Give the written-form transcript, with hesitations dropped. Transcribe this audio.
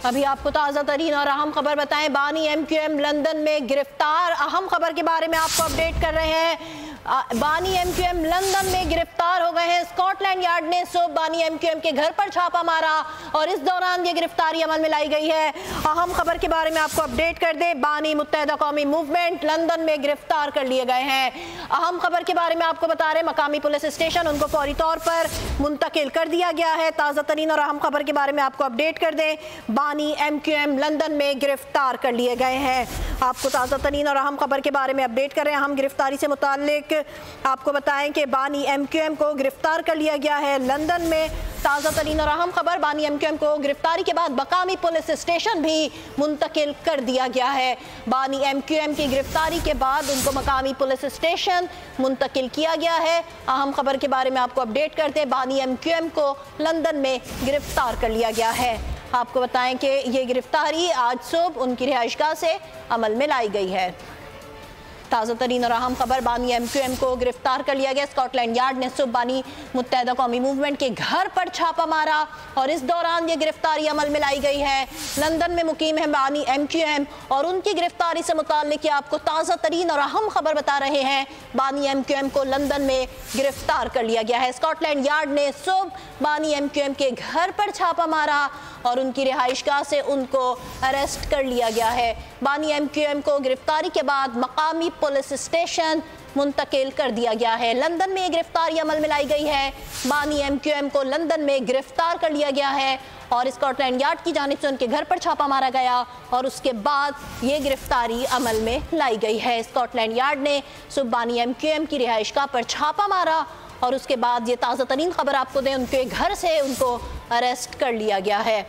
अभी आपको ताज़ा तरीन और अहम खबर बताएं। बानी MQM लंदन में गिरफ्तार। अहम खबर के बारे में आपको अपडेट कर रहे हैं। बानी MQM लंदन में गिरफ्तार हो गए हैं। स्कॉटलैंड यार्ड ने सुबह बानी MQM के घर पर छापा मारा और इस दौरान ये गिरफ्तारी अमल में लाई गई है। अहम खबर के बारे में आपको अपडेट कर दें। बानी मुत्तहिदा कौमी मूवमेंट लंदन में गिरफ्तार कर लिए गए हैं। अहम खबर के बारे में आपको बता रहे हैं, मकामी पुलिस स्टेशन उनको फौरी तौर पर मुंतकिल कर दिया गया है। ताज़ा तरीन और अहम खबर के बारे में आपको अपडेट कर दें। बानी MQM लंदन में गिरफ्तार कर लिए गए हैं। आपको ताज़ा तरीन और अहम खबर के बारे में अपडेट कर रहे हैं। हम गिरफ्तारी से मुताल्लिक आपको बताएं कि बानी MQM को गिरफ्तार कर लिया गया है लंदन में। ताज़ा तरीन और अहम खबर, बानी MQM को गिरफ्तारी के बाद मकामी पुलिस स्टेशन भी मुंतकिल कर दिया गया है। बानी MQM की गिरफ्तारी के बाद उनको मकामी पुलिस स्टेशन मुंतकिल किया गया है। अहम खबर के बारे में आपको अपडेट करते हैं। बानी MQM को लंदन में गिरफ्तार कर लिया गया है। आपको बताएं कि ये गिरफ्तारी आज सुबह उनकी रिहाइशगाह से अमल में लाई गई है। ताज़ा तरीन और अहम खबर, बानी MQM को गिरफ्तार कर लिया गया। स्कॉटलैंड यार्ड ने सुबह बानी मुत्तहिदा कौमी मूवमेंट के घर पर छापा मारा और इस दौरान ये गिरफ्तारी अमल में लाई गई है। लंदन में मुकीम है बानी MQM और उनकी गिरफ्तारी से मुताल्लिक आपको ताज़ा तरीन और अहम खबर बता रहे हैं। बानी MQM को लंदन में गिरफ्तार कर लिया गया है। स्कॉटलैंड यार्ड ने सुबह बानी MQM के घर पर छापा मारा और उनकी रिहाइशगाह से उनको अरेस्ट कर लिया गया है। बानी MQM को गिरफ्तारी के बाद मकामी पुलिस स्टेशन मुंतकिल कर दिया गया है। लंदन में गिरफ्तारी अमल में लाई गई है। बानी MQM को लंदन में गिरफ्तार कर लिया गया है और स्कॉटलैंड यार्ड की जानिब से उनके घर पर छापा मारा गया और उसके बाद ये गिरफ्तारी अमल में लाई गई है। स्कॉटलैंड यार्ड ने सुबह बानी MQM की रिहाइशगाह पर छापा मारा और उसके बाद ये ताज़ा तरीन खबर आपको दें, उनके घर से उनको अरेस्ट कर लिया गया है।